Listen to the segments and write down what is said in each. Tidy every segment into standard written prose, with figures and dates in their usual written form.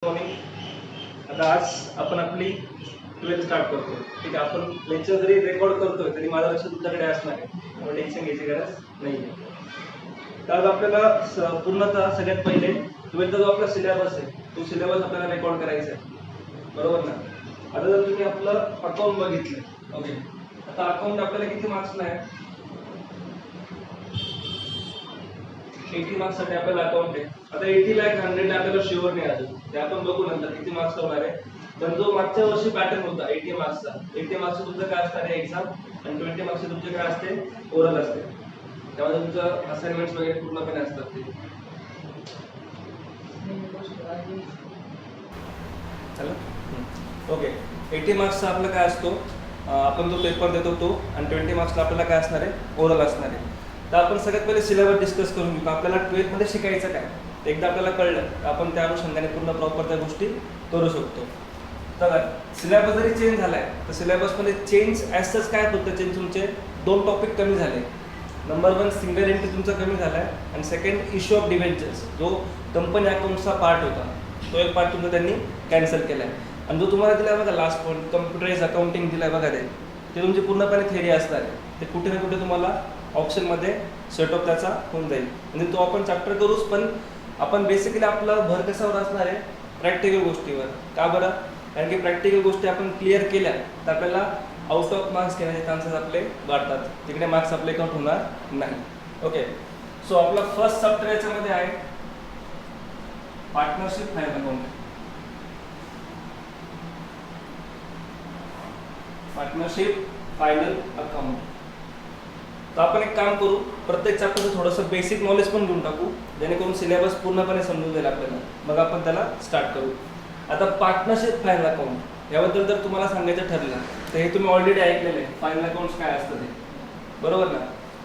Morning. आता आज आपण आपली 12th स्टार्ट करतो. ठीक आहे, आपण लेक्चर जरी रेकॉर्ड करतोय तरी माझं लक्ष तुमच्याकडे असणार आहे, त्यामुळे टेन्शन घ्यायची गरज नाही आहे. तर आज आपल्याला पूर्णतः सगळ्यात पहिले 12th जो आपला सिलेबस आहे तो सिलेबस आपल्याला रेकॉर्ड करायचा आहे, बरोबर ना. आता जर तुम्ही आपलं अकाउंट बघितलं, ओके, आता अकाउंट आपल्याला किती मार्क्सला आहे? 80 मार्क्स साठी आपल्याला अकाउंट आहे. आता 80 ला 100 ला आपल्याला शुअर नाही अजून, ते आपण बघू नंतर किती मार्क्स होणार आहे. पण जो मागच्या वर्षी पॅटर्न होता 80 मार्क्सचा, 80 मार्क्स तुमचं काय असणार आहे एक्झाम, आणि 20 मार्क्स तुमचे काय असते ओरल असते. त्यामध्ये तुमचं असाइनमेंट्स वगैरे पूर्णपणे असतात ते. ओके, 80 मार्क्सचा आपलं काय असतो, आपण जो पेपर देतो तो, आणि 20 मार्क्सला आपल्याला काय असणार आहे ओरल असणार आहे. तर आपण सगळ्यात पहिले सिलेबस डिस्कस करून घेऊ. आपल्याला 12th मध्ये शिकायचं काय, एकदा आपल्याला कळलं आपण त्या अनुषंगाने पूर्ण प्रॉपर त्या गोष्टी करू शकतो. तर सिलेबस जरी चेंज झालाय तर सिलेबसमध्ये चेंज ॲज काय होतं, चेंज तुमचे 2 टॉपिक कमी झाले. नंबर 1 सिंगल एंट्री तुमचा कमी झालाय, आणि सेकंड इश्यू ऑफ डिबेंचर्स जो कंपनी अकाउंटचा पार्ट होता तो एक पार्ट तुमचा त्यांनी कॅन्सल केलाय. आणि जो तुम्हाला दिलाय बघा लास्ट पॉईंट कम्प्युटराइज अकाउंटिंग दिलाय बघा, ते तुमची पूर्णपणे थेरी असणार आहे. ते कुठे ना कुठे तुम्हाला ऑप्शनमध्ये सेटअप त्याचा होऊन जाईल. म्हणजे तो आपण चॅप्टर करूच, पण आपण बेसिकली आपलं भर कशावर असणार आहे, प्रॅक्टिकल गोष्टीवर. का बरं? कारण की प्रॅक्टिकल गोष्टी आपण क्लिअर केल्या तर आपल्याला आउट ऑफ मार्क्स घेण्याचे चान्सेस आपले वाढतात, तिकडे मार्क्स आपले काउंट होणार नाही. ओके, सो आपला फर्स्ट चॅप्टर याच्यामध्ये आहे partnership file account. Partnership final account. तर आपण एक काम करू, प्रत्येक चॅप्टरचं थोडंसं बेसिक नॉलेज पण घेऊन टाकू, जेणेकरून सिलेबस पूर्णपणे समजून जाईल आपल्याला. मग आपण त्याला स्टार्ट करू. आता पार्टनरशिप फायनल अकाउंट याबद्दल जर तुम्हाला सांगायचं ठरलं तर हे तुम्ही ऑलरेडी ऐकलेलं आहे, फायनल अकाउंट्स काय असतं ते, बरोबर ना.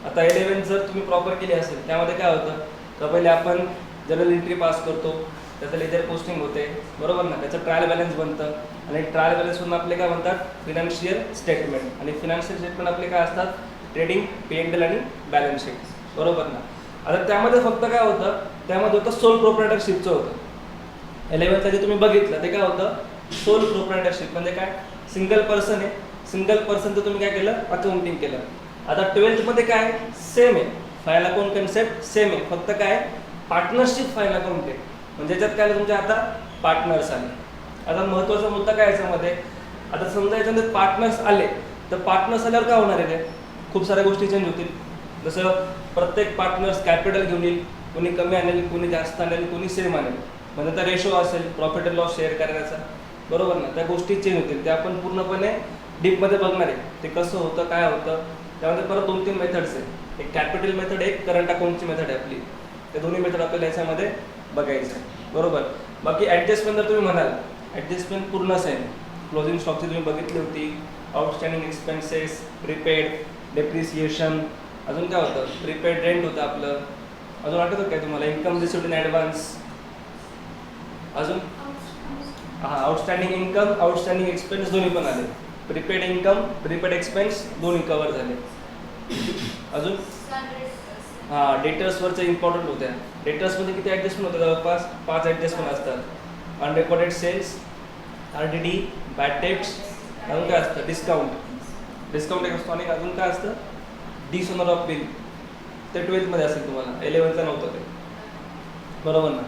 आता 11th जर तुम्ही प्रॉपर केली असेल त्यामध्ये काय होतं, तर पहिले आपण जनरल एंट्री पास करतो, त्याचं लेजर पोस्टिंग होते, बरोबर ना. त्याचं ट्रायल बॅलन्स बनतं, आणि ट्रायल बॅलन्सवरून आपले काय म्हणतात फिनान्शियल स्टेटमेंट, आणि फिनान्शियल स्टेटमेंट आपले काय असतात ट्रेडिंग, P&L आणि बॅलन्स शीट, बरोबर ना. आता त्यामध्ये फक्त काय होतं, त्यामध्ये होतं सोल प्रोप्रायटरशिपचं होतं. 11th जे तुम्ही बघितलं ते काय होतं, सोल प्रोप्रायटरशिप म्हणजे काय, सिंगल पर्सन आहे, सिंगल पर्सनचं तुम्ही काय केलं अकाउंटिंग केलं. आता 12th मध्ये काय सेम आहे, फाईल अकाउंट कन्सेप्ट सेम आहे, फक्त काय पार्टनरशिप फाईल अकाउंट आहे. म्हणजे याच्यात काय तुमच्या आता पार्टनर्स आले. आता महत्त्वाचा मुद्दा काय याच्यामध्ये, आता समजा याच्यामध्ये पार्टनर्स आले तर पार्टनर्स आल्यावर काय होणार आहे, खूप साऱ्या गोष्टी चेंज होतील. जसं प्रत्येक पार्टनर्स कॅपिटल घेऊन येईल, कोणी कमी आणेल, कोणी जास्त आणेल, कोणी सेम आणेल, म्हणजे त्या रेशो असेल प्रॉफिट अँड लॉस शेअर करण्याचा, बरोबर ना. त्या गोष्टी चेंज होतील, त्या आपण पूर्णपणे डीपमध्ये बघणार आहे ते कसं होतं काय होतं. त्यामध्ये परत 2-3 मेथड्स आहेत, एक कॅपिटल मेथड, एक करंट अकाउंटची मेथड आहे आपली. त्या दोन्ही मेथड आपल्याला याच्यामध्ये बघायचं आहे, बरोबर. बाकी ॲडजस्टमेंट जर तुम्ही म्हणाल, ॲडजस्टमेंट पूर्ण सेम. क्लोजिंग स्टॉकची तुम्ही बघितली होती, आउटस्टँडिंग एक्सपेन्सेस, प्रीपेड, डेप्रिसिएशन, अजून काय होतं प्रीपेड रेंट होतं आपलं, अजून आठवतं काय तुम्हाला इन्कम रिसिव्ड इन ॲडव्हान्स, अजून हां आउटस्टँडिंग इन्कम, आउटस्टँडिंग एक्सपेन्स दोन्ही पण आले, प्रीपेड इन्कम, प्रीपेड एक्सपेन्स दोन्ही कव्हर झाले. अजून हां डेटर्सवरचं इम्पॉर्टंट होत्या. डेटर्समध्ये किती ॲडजस्टमेंट होतं, जवळपास 5 ॲडजस्टमेंट असतात. अनरेकॉर्डेड सेल्स, RDD, बॅड डेट्स, अजून काय असतं डिस्काउंट एक असतो, आणि अजून काय असतं डिसऑनर ऑफ बिल. ते 12th मध्ये असेल तुम्हाला, 11th नव्हतं ते, बरोबर ना.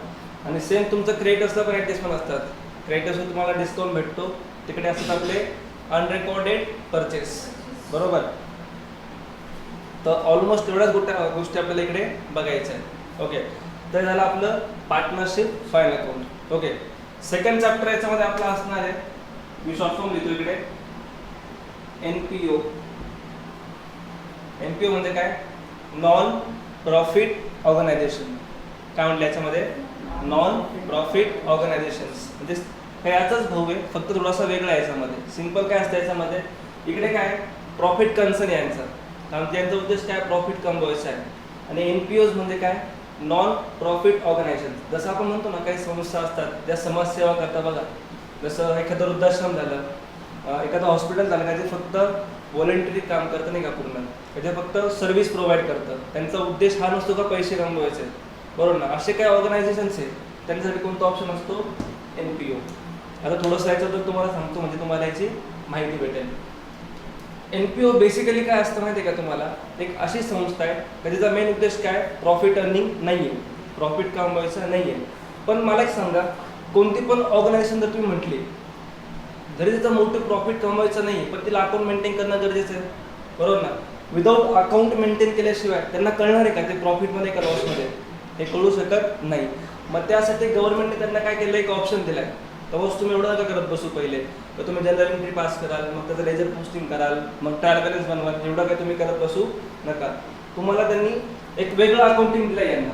आणि सेम तुमचं क्रेडिटर्सला पण ॲडजस्टमेंट असतात. क्रेडिटर्सवर तुम्हाला डिस्काउंट भेटतो, तिकडे असतात आपले अनरेकॉर्डेड परचेस, बरोबर. तर ऑलमोस्ट एवढ्याच गोष्टी आपल्याला इकडे बघायच्या आहेत. ओके, तर झालं आपलं partnership file account. Okay, second chapter याच्यामध्ये आपला असणार आहे, मी शॉर्ट फॉर्म लिहितो इकडे, NPO. NPO म्हणजे काय, नॉन प्रॉफिट ऑर्गनायझेशन. काय म्हटलं याच्यामध्ये, नॉन प्रॉफिट ऑर्गनायझेशन्स, म्हणजे हे याचाच भाऊ आहे, फक्त थोडासा वेगळा आहे याच्यामध्ये. सिंपल काय असतं याच्यामध्ये, इकडे काय प्रॉफिट कन्सर्न यांचा, कारण त्यांचा उद्देश काय प्रॉफिट कमवायचा आहे. आणि NPOज म्हणजे काय नॉन प्रॉफिट ऑर्गनायझेशन. जसं आपण म्हणतो ना काही संस्था असतात त्या समाजसेवा करता बघा, जसं एखादं वृद्धाश्रम झालं, एखादं हॉस्पिटल झालं का, ते फक्त व्हॉलंटरी काम करतं नाही का पूर्ण, ते फक्त सर्व्हिस प्रोव्हाइड करतं. त्यांचा उद्देश हा नसतो का पैसे कमवायचे, बरोबर ना. असे काही ऑर्गनायझेशन्स आहेत त्यांच्यासाठी कोणता ऑप्शन असतो, NPO. आता थोडंसं याच्याबद्दल तुम्हाला सांगतो म्हणजे तुम्हाला याची माहिती भेटेल. NPO बेसिकली काय असतं माहिती आहे का तुम्हाला, एक अशी संस्था आहे का तिचा मेन उद्देश काय, प्रॉफिट अर्निंग नाही आहे, प्रॉफिट कमवायचं नाही आहे. पण मला एक सांगा, कोणती पण ऑर्गनायझेशन जर तुम्ही म्हटली, जरी तिचं मोठं प्रॉफिट कमवायचं नाही पण तिला अकाउंट मेंटेन करणं गरजेचं आहे, बरोबर ना. विदाऊट अकाउंट मेंटेन केल्याशिवाय त्यांना कळणार आहे का ते प्रॉफिटमध्ये का लॉसमध्ये, हे कळू शकत नाही. मग त्यासाठी गव्हर्नमेंटने त्यांना काय केलं, एक ऑप्शन दिला आहे. तेव्हाच तुम्ही एवढं नका करत बसू पहिले, तर तुम्ही जनरल एंट्री पास कराल, मग त्याचं लेजर पोस्टिंग कराल, मग ट्रायल बॅलन्स बनवाल, एवढं काय तुम्ही करत बसू नका. तुम्हाला त्यांनी एक वेगळं अकाउंटिंग दिलं आहे यांना.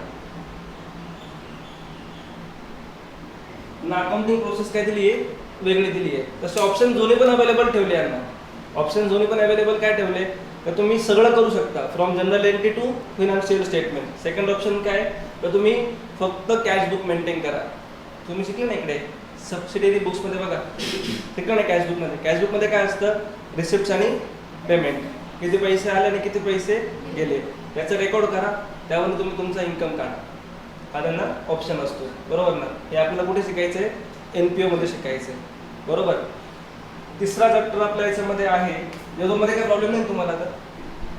अकाउंटिंग प्रोसेस काय दिली आहे, वेगळी दिली आहे. तसे ऑप्शन दोन्ही पण अवेलेबल ठेवले यांना. ऑप्शन दोन्ही पण अवेलेबल काय ठेवले, तर तुम्ही सगळं करू शकता, from general entry to financial statement. Second option काय, तर तुम्ही फक्त कॅश बुक मेंटेन करा. तुम्ही शिकले ना इकडे सबसिडियरी बुक्समध्ये बघा, शिकलं ना कॅश बुकमध्ये. कॅश बुकमध्ये काय असतं, रिसिप्ट्स आणि पेमेंट, किती पैसे आले आणि किती पैसे गेले याचं रेकॉर्ड करा, त्यावर तुम्ही तुमचा इन्कम काढा. हा त्यांना ऑप्शन असतो, बरोबर ना. हे आपल्याला कुठे शिकायचं आहे, NPO मध्ये शिकायचं आहे, बरोबर. तिसरा चॅप्टर आपल्या याच्यामध्ये आहे, याच्यामध्ये काही प्रॉब्लेम नाही तुम्हाला. तर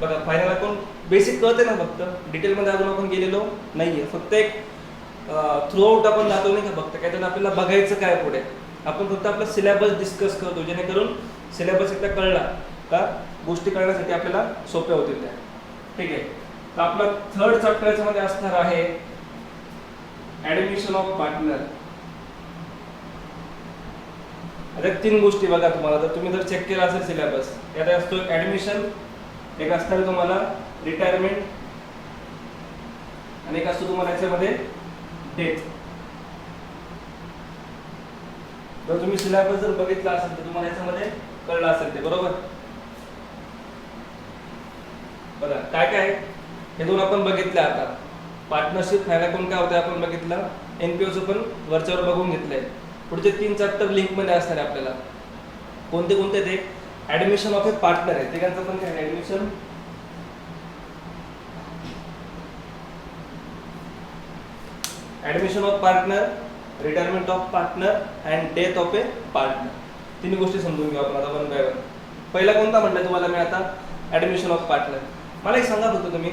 बघा, फायनल अकाउंट बेसिक कळते ना, फक्त डिटेलमध्ये अजून आपण गेलेलो नाहीये. फक्त एक थ्रू आउट आपण जातो नाही का, फक्त काय त्यांना आपल्याला बघायचं काय पुढे. आपण फक्त आपला सिलेबस डिस्कस करतो, जेणेकरून सिलेबस एकदा कळला का गोष्टी कळण्यासाठी आपल्याला सोप्या होतील त्या. ठीक आहे. तर आपला थर्ड चॅप्टर याच्यामध्ये असणार आहे ऍडमिशन ऑफ पार्टनर. आता 3 गोष्टी बघा तुम्हाला, तर तुम्ही जर चेक केला असेल सिलेबस, यात असतो ऍडमिशन, एक असणार तुम्हाला रिटायरमेंट, आणि एक असतो तुम्हाला याच्यामध्ये डेथ. जर तुम्ही सिलेबस जर बघितला असेल तर तुम्हाला याच्यामध्ये कळलं असेल ते, बरोबर. बघा काय काय हे दोन आपण बघितले. आता पार्टनरशिप फायदा कोण काय होतं आपण बघितलं, NPOचं पण वरच्यावर बघून घेतलंय. पुढचे 3 चॅप्टर लिंक मध्ये असणार आहे आपल्याला. कोणते कोणते ते, ऍडमिशन ऑफ ए पार्टनर आहे, ते त्यांचं पण काय, admission of partner, retirement of partner and death of A partner. 3 गोष्टी समजून घेऊ आपण आता वन बाय वन. पहिला कोणता म्हटलं तुम्हाला मी आता, ऍडमिशन ऑफ पार्टनर. मला एक सांगा फक्त तुम्ही,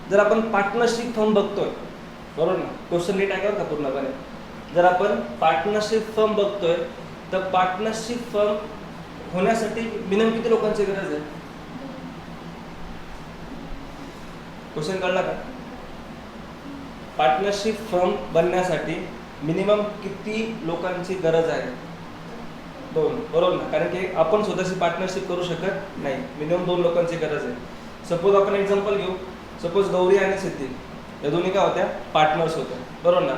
जर आपण पार्टनरशिप फर्म बघतोय, बरोबर ना, क्वेश्चन नीट आहे का पूर्णपणे. जर आपण पार्टनरशिप फर्म बघतोय, तर पार्टनरशिप फर्म होण्यासाठी मिनिमम किती लोकांची गरज आहे, क्वेश्चन कळला का. पार्टनरशिप फर्म बनण्यासाठी मिनिमम किती लोकांची गरज आहे, 2, बरोबर ना. कारण की आपण स्वतःची पार्टनरशिप करू शकत नाही, मिनिमम 2 लोकांची गरज आहे. सपोज आपण एक्झाम्पल घेऊ, सपोज गौरी आणि सिद्धी या दोन्ही काय होत्या, पार्टनर्स होत्या, बरोबर ना.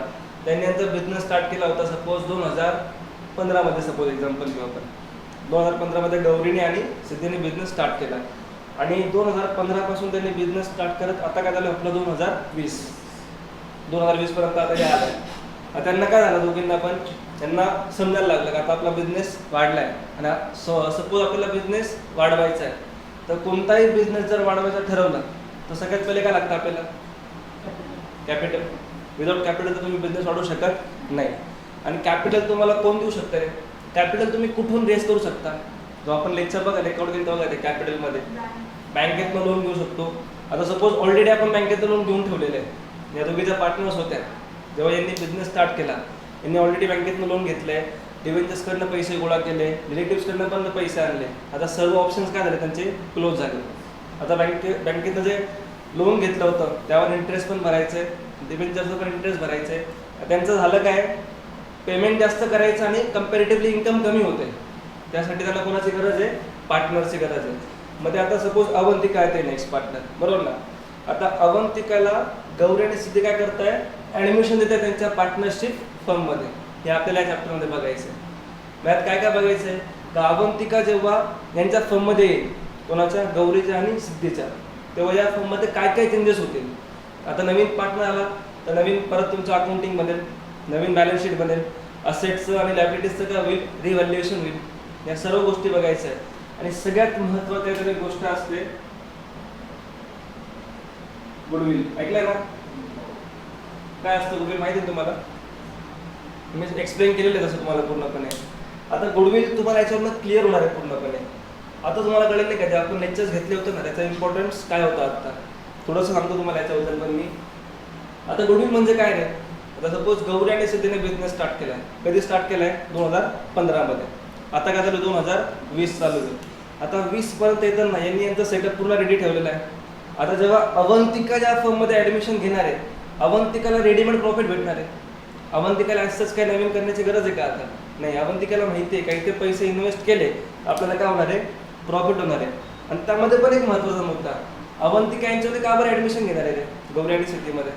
त्यांनी यांचा बिझनेस स्टार्ट केला होता सपोज 2015 मध्ये. सपोज एक्झाम्पल घेऊ आपण, 2015 मध्ये गौरीने आणि सिद्धीने बिझनेस स्टार्ट केला, आणि 2015 पासून त्यांनी बिझनेस स्टार्ट करत आता काय झालं आपलं 2020 पर्यंत आता हे आलंय. आता त्यांना काय झालं, दोघींना पण त्यांना समजायला लागलं का आता आपला बिझनेस वाढलाय, आणि सपोज आपल्याला बिझनेस वाढवायचा आहे, तर कोणताही बिझनेस जर वाढवायचा ठरवला तर सगळ्यात पहिले काय लागतं आपल्याला, कॅपिटल. विदाउट कॅपिटल तर तुम्ही बिझनेस वाढवू शकत नाही. आणि कॅपिटल तुम्हाला कोण देऊ शकतं रे, कॅपिटल तुम्ही कुठून रेस करू शकता. जो आपण लेक्चर बघा रेकॉर्ड केलं बघा, ते कॅपिटलमध्ये बँकेतनं लोन घेऊ शकतो. आता सपोज ऑलरेडी आपण बँकेतनं लोन घेऊन ठेवलेलं आहे, या दोघीच्या पार्टनर्स होत्या, जेव्हा यांनी बिझनेस स्टार्ट केला यांनी ऑलरेडी बँकेतनं लोन घेतलंय, डिव्हेंचर्सकडनं पैसे गोळा केले, रिलेटिव्सकडनं पण पैसे आणले. आता सर्व ऑप्शन्स काय झाले त्यांचे, क्लोज झाले. आता बँकेतनं जे लोन घेतलं होतं त्यावर इंटरेस्ट पण भरायचं आहे, डिव्हेंचरचं पण इंटरेस्ट भरायचं आहे. त्यांचं झालं काय, पेमेंट जास्त करायचं आणि कम्पॅरेटिव्हली इन्कम कमी होते. त्यासाठी त्यांना कोणाची गरज आहे, पार्टनरची गरज आहे. मग ते आता सपोज अवंतिका आहे ते नेक्स्ट पार्टनर, बरोबर ना. आता अवंतिकाला गौरी आणि सिद्धी काय करताय, ॲडमिशन देत आहे त्यांच्या पार्टनरशिप फर्ममध्ये. हे आपल्याला या चॅप्टरमध्ये बघायचं आहे. यात काय काय बघायचं आहे, तर अवंतिका जेव्हा यांच्या फर्ममध्ये येईल, कोणाच्या, गौरीच्या आणि सिद्धीच्या, तेव्हा या फर्ममध्ये काय काय चेंजेस होतील. आता नवीन पार्टनर आला तर नवीन परत तुमचं अकाउंटिंग बनेल, नवीन बॅलन्स शीट बनेल, असेट्सचं आणि लायबिलिटीजचं काय होईल, रिव्हॅल्युएशन होईल. या सर्व गोष्टी बघायच्या आहेत. आणि सगळ्यात महत्त्वाची गोष्ट असते गुडविल. ऐकलंय ना, काय असतं गुडविल माहिती आहे तुम्हाला, मी एक्सप्लेन केलेलं आहे तसं तुम्हाला पूर्णपणे. आता गुडविल तुम्हाला याच्यावरनं क्लिअर होणार आहे पूर्णपणे. आता तुम्हाला कळेल नाही का, जे आपण लेक्चर्स घेतले होते ना त्याचा इम्पॉर्टन्स काय होता. आता थोडंसं सांगतो तुम्हाला याच्याबद्दल पण मी. आता गुडविल म्हणजे काय रे, आता सपोज गौरी आणि सिद्धीने बिझनेस स्टार्ट केला. कधी स्टार्ट केलाय? 2015 मध्ये. आता काय झालं, 2020 चालू आहे. आता 20 पर्यंत येताना यांनी यांचा सेटअप पूर्ण रेडी ठेवलेला आहे. आता जेव्हा अवंतिका ज्या फर्ममध्ये ऍडमिशन घेणार आहे, अवंतिकाला रेडीमेड प्रॉफिट भेटणार आहे. अवंतिकाला असंच काही नवीन करण्याची गरज आहे का आता? नाही. अवंतिकाला माहिती आहे काही ते पैसे इन्व्हेस्ट केले आपल्याला काय होणार आहे, प्रॉफिट होणार आहे. आणि त्यामध्ये पण एक महत्त्वाचा मुद्दा, अवंतिका यांच्यामध्ये का बरं ऍडमिशन घेणार आहे रे गौरी आणि सिद्धीमध्ये?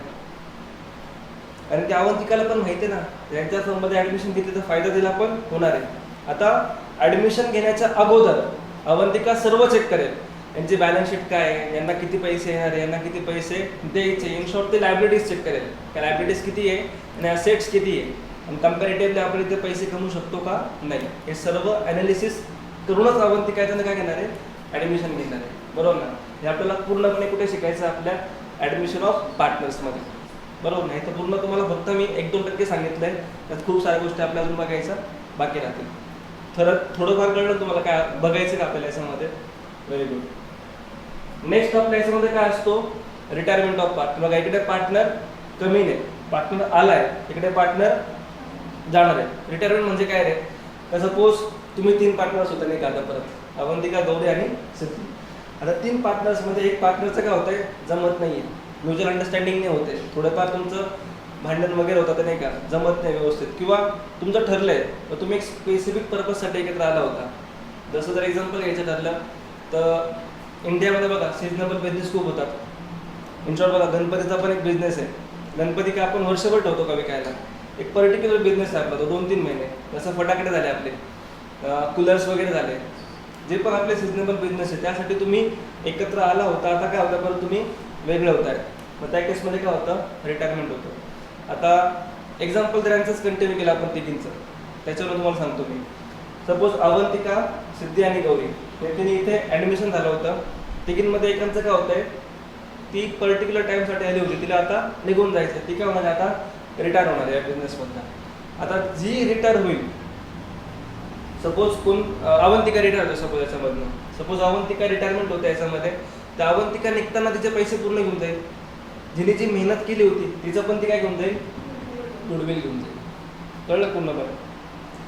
कारण त्या अवंतिकाला पण माहिती आहे ना, यांच्या फर्ममध्ये ऍडमिशन घेतली तर फायदा दिला पण होणार आहे. आता ऍडमिशन घेण्याच्या अगोदर अवंतिका सर्व चेक करेल. यांची बॅलन्स शीट काय आहे, यांना किती पैसे येणार, यांना किती पैसे द्यायचे. इन शॉर्ट ते लायबिलिटीज चेक करेल, त्या लायबिलिटीज किती आहे आणि असेट्स किती आहे, आणि कम्पॅरेटिव्हली आपण इथे पैसे कमवू शकतो का नाही, हे सर्व ॲनालिसिस करूनच अवंतिका त्यांना काय घेणार आहे, ॲडमिशन घेणार आहे. बरोबर ना? हे आपल्याला पूर्णपणे कुठे शिकायचं, आपल्या ॲडमिशन ऑफ पार्टनर्समध्ये. बरोबर नाही? तर पूर्ण तुम्हाला फक्त मी 1-2% सांगितलं आहे. त्यात खूप साऱ्या गोष्टी आपल्या अजून बघायच्या बाकी राहतील. थोडंफार कळलं तुम्हाला काय बघायचं का आपल्याला याच्यामध्ये? Very good. नेक्स्ट आपल्या याच्यामध्ये काय असतो, रिटायरमेंट ऑफ पार्टनर. बघा इकडे पार्टनर कमी नाही, पार्टनर आलाय, इकडे पार्टनर जाणार आहे. रिटायरमेंट म्हणजे काय रे, तर सपोज तुम्ही 3 पार्टनर्स होते नाही का, आता परत अवंतिका, गौरी आणि सिद्धी. आता 3 पार्टनर्समध्ये एक पार्टनरचं काय होतंय, जमत नाहीये, म्युच्युअल अंडरस्टँडिंग नाही होते, थोडंफार तुमचं भांडण वगैरे होतं तर नाही का, जमत नाही व्यवस्थित, किंवा तुमचं ठरलंय तर तुम्ही एक स्पेसिफिक पर्पजसाठी एकत्र आला होता. जसं जर एक्झाम्पल घ्यायचं ठरलं तर इंडियामध्ये बघा सिजनेबल बिझनेस खूप होतात. इन शॉर्ट बघा गणपतीचा पण एक बिझनेस आहे. गणपती काय आपण वर्षभर ठेवतो का विकायला, एक पर्टिक्युलर बिझनेस आहे आपला तो 2-3 महिने. जसं फटाकडे झाले आपले, कूलर्स वगैरे झाले, जे पण आपले सिजनेबल बिझनेस आहे त्यासाठी तुम्ही एकत्र आला होता. आता काय होतं, परत तुम्ही वेगळे होत आहे. मग त्या केसमध्ये काय होतं, रिटायरमेंट होतं. आता एक्झाम्पल तर यांचंच कंटिन्यू केलं आपण तिघींचं, त्याच्यावर तुम्हाला सांगतो मी. सपोज अवंतिका, सिद्धी आणि गौरी हे तिने इथे ॲडमिशन झालं होतं. तिघींमध्ये एकांचं काय होतंय, ती पर्टिक्युलर टाईमसाठी आली होती, तिला आता निघून जायचं, ती काय होणार आहे, आता रिटायर होणार आहे या बिझनेसमधनं. आता जी रिटायर होईल, सपोज कोण अवंतिका रिटायर होते सपोज याच्यामधनं, सपोज अवंतिका रिटायरमेंट होते याच्यामध्ये, तर अवंतिका निघताना तिचे पैसे पूर्ण घेऊन जाईल. जिने जी मेहनत केली होती तिचं पण ती काय घेऊन जाईल, गुडविल घेऊन जाईल. कळलं पूर्णपणे?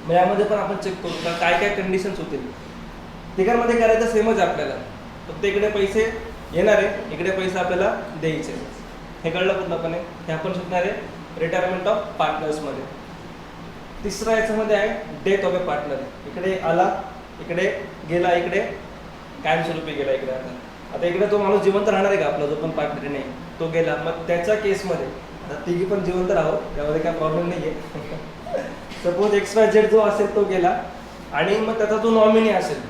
मग यामध्ये पण आपण चेक करू का काय काय कंडिशन्स होतील. तिघांमध्ये करायचं सेमच आहे आपल्याला, फक्त इकडे पैसे येणार आहे, इकडे पैसे आपल्याला द्यायचे. हे कळलं पूर्णपणे? हे आपण शिकणार आहे रिटायरमेंट ऑफ पार्टनर्समध्ये. तिसरा याच्यामध्ये आहे डेथ ऑफ ए पार्टनर. इकडे आला, इकडे गेला, इकडे कायमस्वरूपी गेला, इकडे आता. आता इकडे तो माणूस जिवंत राहणार आहे का आपला, जो पण पार्टनर नाही तो गेला, मग त्याच्या केसमध्ये आता तिघी पण जिवंत राहो, त्यामध्ये काय प्रॉब्लेम नाही आहे. सपोज XYZ जो असेल तो गेला आणि मग त्याचा जो नॉमिनी असेल,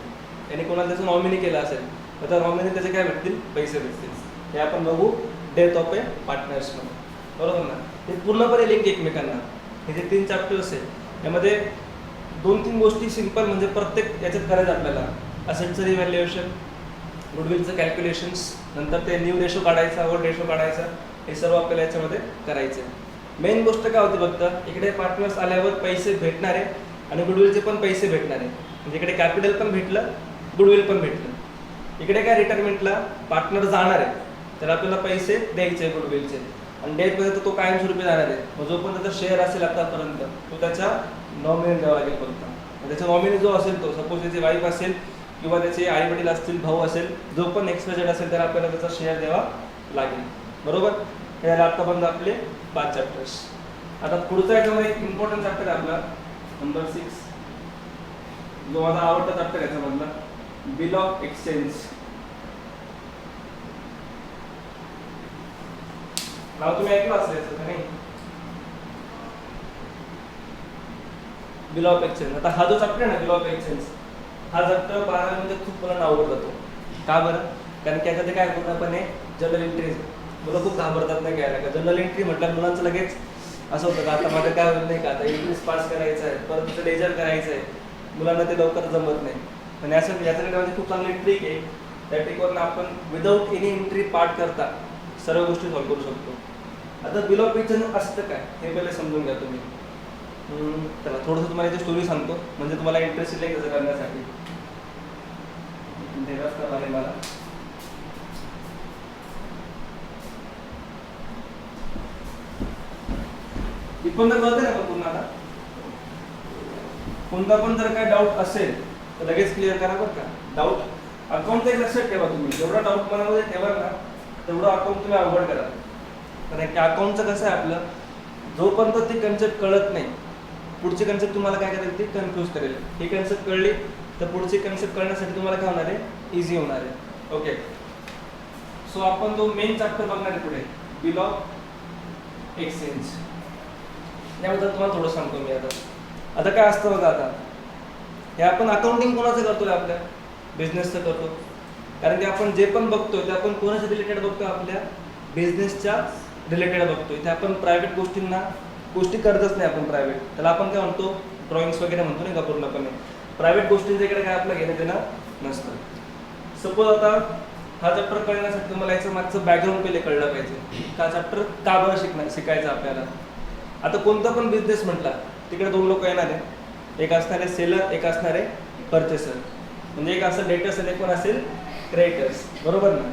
त्याने कोणाला त्याचं नॉमिनी केलं असेल, तर त्या नॉमिनी त्याचे काय भेटतील, पैसे भेटतील. हे आपण बघू डेथ ऑफ ए पार्टनर्समध्ये. बरोबर ना? हे पूर्णपणे लिंक एकमेकांना. हे जे 3 चॅप्टर्स आहेत यामध्ये 2-3 गोष्टी सिंपल म्हणजे प्रत्येक याच्यात करायचं आपल्याला. असेटचं रिव्हॅल्युएशन, गुडविलचं कॅल्क्युलेशन्स, नंतर ते न्यू रेशो काढायचा, ओल्ड रेशो काढायचा, हे सर्व आपल्याला याच्यामध्ये करायचं आहे. मेन गोष्ट काय होती फक्त, इकडे पार्टनर्स आल्यावर पैसे भेटणार आहे आणि गुडविलचे पण पैसे भेटणार आहे. म्हणजे इकडे कॅपिटल पण भेटलं, गुडविल पण भेटलं. इकडे काय रिटायरमेंटला पार्टनर जाणार आहे तर आपल्याला पैसे द्यायचे गुडविलचे, आणि डेटपर्यंत तो कायमस्वरूपी जाणार आहे. मग जो पण त्याचा शेअर असेल आतापर्यंत तो त्याच्या नॉमिनी द्यावा लागेल फक्त. त्याचा नॉमिनी जो असेल तो, सपोज त्याची वाईफ असेल किंवा त्याचे आई वडील असतील, भाऊ असेल, जो पण XYZ असेल तर आपल्याला त्याचा शेअर द्यावा लागेल. बरोबर? हे झालं आतापर्यंत आपले 5 चॅप्टर्स. आता पुढचा याच्यामध्ये एक इम्पॉर्टंट चॅप्टर आहे आपला नंबर 6, जो माझा आवडता चॅप्टर आहे याच्यामधला, बिल ऑफ एक्सचेंज. नाव तुम्ही ऐकलं असेल का नाही, बिल ऑफ एक्सचेंज. आता हा जो चॅप्टर आहे ना बिल ऑफ एक्सचेंज, हा चॅप्टर 12वी मध्ये खूप मुलांना आवडला तो. का बरं? कारण की याच्यात काय पूर्णपणे जनरल एंट्रीज. मुलं खूप घाबरतात नाही घ्यायला का, जनरल एंट्री म्हटलं मुलांचं लगेच असं होतं का आता माझं काय होईल नाही का, आता इंग्लिश पास करायचं आहे, परत तिचं लेजर करायचं आहे, मुलांना ते लवकर जमत नाही. पण याच्याकडे माझी खूप चांगली ट्रिक आहे. त्या ट्रिकवरनं आपण विदाऊट एनी एंट्री पार्ट करता सर्व गोष्टी सॉल्व्ह करू शकतो. आता बिल ऑफ एक्सचेंज असतं काय हे पहिले समजून घ्या तुम्ही. चला थोडंसं तुम्हाला याची स्टोरी सांगतो म्हणजे तुम्हाला इंटरेस्ट येईल कसं करण्यासाठी. रस्ता आले मला पण कळते ना पूर्ण आता. कोणता पण जर काय डाऊट असेल तर लगेच क्लिअर करा बरं का. डाऊट अकाउंट एक लक्षात ठेवा तुम्ही, जेवढा डाऊट मनामध्ये ठेवा ना तेवढं अकाउंट तुम्ही अवघड करा. कारण की अकाउंटचं कसं आहे आपलं, जोपर्यंत ती कन्सेप्ट कळत नाही पुढची कन्सेप्ट तुम्हाला काय करेल ती कन्फ्यूज करेल. ही कन्सेप्ट कळली तर पुढची कन्सेप्ट कळण्यासाठी तुम्हाला काय होणार आहे, इझी होणार आहे. ओके, सो आपण तो मेन चॅप्टर बघणार आहे पुढे, बिल ऑफ एक्सचेंज. त्याबद्दल तुम्हाला थोडं सांगतो मी. आता काय असतं बघा, आता हे आपण अकाउंटिंग कोणाचं करतोय, आपल्या बिझनेसचं करतो. कारण की आपण जे पण बघतोय ते आपण कोणाच्या रिलेटेड बघतोय, आपल्या बिझनेसच्या रिलेटेड बघतोय. ते आपण प्रायव्हेट गोष्टी करतच नाही आपण प्रायव्हेट. त्याला आपण काय म्हणतो, ड्रॉइंग्स वगैरे म्हणतो नाही का पूर्णपणे. प्रायव्हेट गोष्टींच्या इकडे काय आपलं घेणं देणं नसतं. सपोज आता हा चॅप्टर कळण्यासाठी तुम्हाला याचं मागचं बॅकग्राऊंड पहिले कळलं पाहिजे. हा चॅप्टर का बरं शिकायचं आपल्याला. आता कोणता पण बिझनेस म्हटला तिकडे दोन लोक येणार आहे, एक असणार आहे सेलर, एक असणार आहे परचेसर. म्हणजे एक असं डेटर्स आणि एक पण असेल क्रेडिटर्स, बरोबर ना.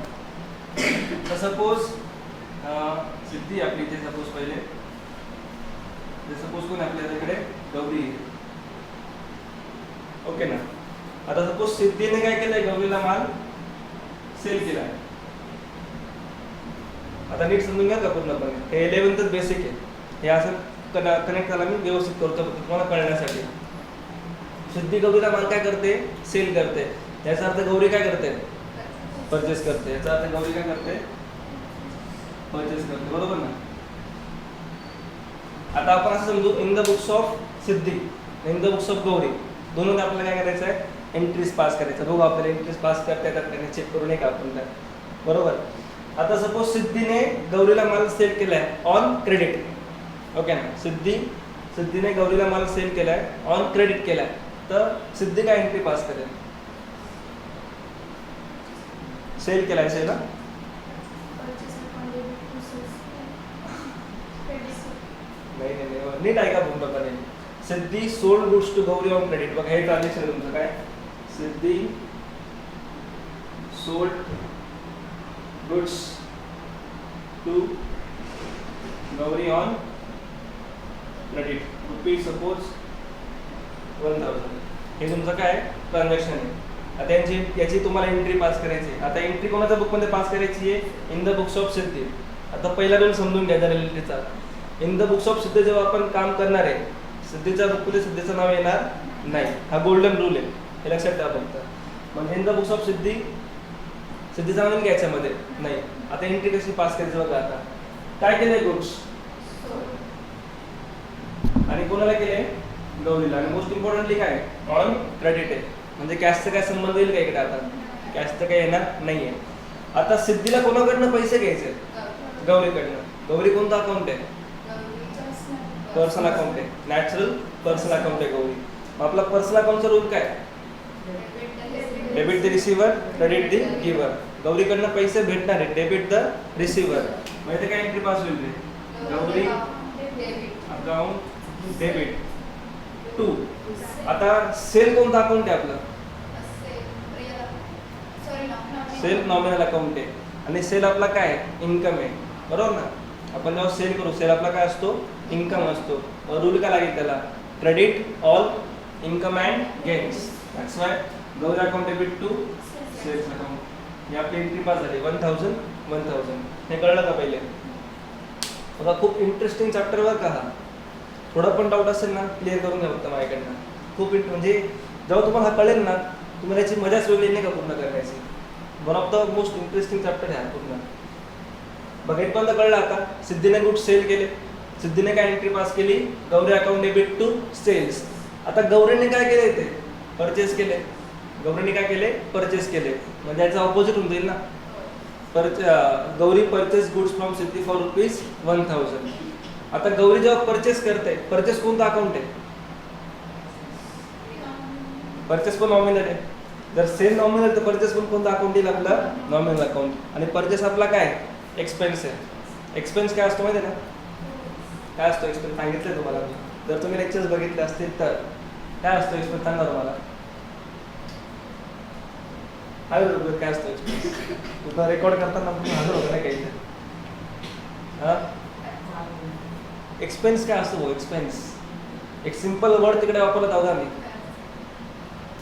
तर सपोज सिद्धी आपली इथे सपोज पहिले सपोज कोण आपल्या इकडे गौरी, ओके ना. आता सपोज सिद्धीने काय केलंय, गौरीला माल सेल केला. आता नीट समजून घ्या का पूर्णपणे, हे 11th बेसिक आहे. हे असं कनेक्ट झाला मी व्यवस्थित करतो तुम्हाला कळण्यासाठी. सिद्धी गौरीला माल काय करते, सेल करते. याचा अर्थ गौरी काय करते, परचेस करते. याचा अर्थ गौरी काय करते, परचेस करते, बरोबर ना. आता आपण असं समजू, in the books of Siddhi, in the books of Gauri, दोनों आपल्याला काय करायचं आहे, एंट्रीज पास करायचं. बघू आपल्याला एंट्रीज पास करता येतात चेक करू नये का आपण त्या, बरोबर. आता सपोज सिद्धीने गौरीला माल सेल केलाय ऑन क्रेडिट, ओके ना. सिद्धीने गौरीला माल सेल केलाय ऑन क्रेडिट केलाय, तर सिद्धी काय एंट्री पास करेल, सेल केलाय सेल ना. नाही नीट ऐका पूर्णपणे. Siddhi sold goods to Gauri on credit. बघा हे ट्रान्झॅक्शन तुमचं काय, Siddhi sold goods to Gauri on credit rupees suppose 1000. हे तुमचं काय ट्रान्झॅक्शन आहे. आता याची तुम्हाला एंट्री पास करायची. आता एंट्री कोणाच्या बुकमध्ये पास करायची आहे, इन द बुक्स ऑफ सिद्धी. आता पहिला रूल समजून घ्या रिलेटेडचा. इन द बुक्स ऑफ सिद्धी जेव्हा आपण काम करणार आहे, सिद्धीच्या बुकमध्ये सिद्धीचं नाव येणार नाही. हा गोल्डन रूल आहे, हे लक्षात ठेवा फक्त. म्हणजे इन द बुक्स ऑफ सिद्धी सिद्धीचं नाव घ्यायच्या मध्ये नाही. आता एंट्री कशी पास करायची बघा. आता काय केलंय, गुड्स, आणि कोणाला केलंय, गौरीला. आणि मोस्ट इम्पॉर्टंटली काय, ऑन क्रेडिट आहे. म्हणजे कॅशचा काय संबंध येईल का इकडे, आता कॅशचं काय येणार नाहीये. आता सिद्धीला कोणाकडनं पैसे घ्यायचे, गौरीकडनं. गौरी कोणता अकाउंट आहे, पर्सनल अकाउंट आहे, नॅचरल पर्सनल अकाउंट आहे गौरी. आपला पर्सनल अकाउंटचा रूल काय, debit the receiver, credit the giver. गौरीकडनं पैसे भेटणार आहे, डेबिट द रिसिव्हर. माहिती काय एंट्री पास होईल रे, गौरी अकाउंट डेबिट टू. आता सेल कोणता अकाउंट आहे आपलं, सेल नॉमिनल अकाउंट आहे. आणि सेल आपला काय इन्कम आहे, बरोबर ना. आपण जेव्हा सेल करू, सेल आपला काय असतो, इन्कम असतो. रूल काय लागेल त्याला, credit all income and gains. That's why Gauri account debit to sales account. ही आपली एंट्री पास झाली 1000. हे कळलं का पहिले. बघा खूप इंटरेस्टिंग चॅप्टर बघा हा. थोडा पण डाऊट असेल ना क्लिअर करून घ्या फक्त माझ्याकडनं. खूप म्हणजे जेव्हा तुम्हाला हा कळेल ना, तुम्हाला याची मजाच वेगळी नाही का पूर्ण करण्याची. One of the most interesting chapter आहे पूर्ण. बघा इथपर्यंत कळलं. आता सिद्धीने गुड्स सेल केले, सिद्धीने काय एंट्री पास केली, Gauri account debit to sales. आता गौरीने काय केले, इथे परचेस केले. गौरीने काय केले, परचेस केले. म्हणजे याचा ऑपोजिट होऊन जाईल ना. Gauri purchase goods from Siddhi for rupees 1000. आता गौरी जेव्हा परचेस करते, परचेस कोणता अकाउंट आहे, परचेस पण नॉमिनल आहे. जर सेल नॉमिनल तर परचेस पण कोणता अकाउंट येईल, आपला नॉमिनल अकाउंट. आणि परचेस आपला काय एक्सपेन्स आहे. एक्सपेन्स काय असतो माहिती आहे ना, काय असतो एक्सपेन्स सांगितलंय तुम्हाला. जर तुम्ही लेक्चर्स बघितले असतील तर काय असतो एक्सपेन्स सांगा तुम्हाला. हजर काय असतो एक्सपेन्स? तुला रेकॉर्ड करताना तुम्ही हजर होता नाही काही. हा एक्सपेन्स काय असतो? एक्सपेन्स एक सिंपल वर्ड तिकडे वापरत आहोत आम्ही.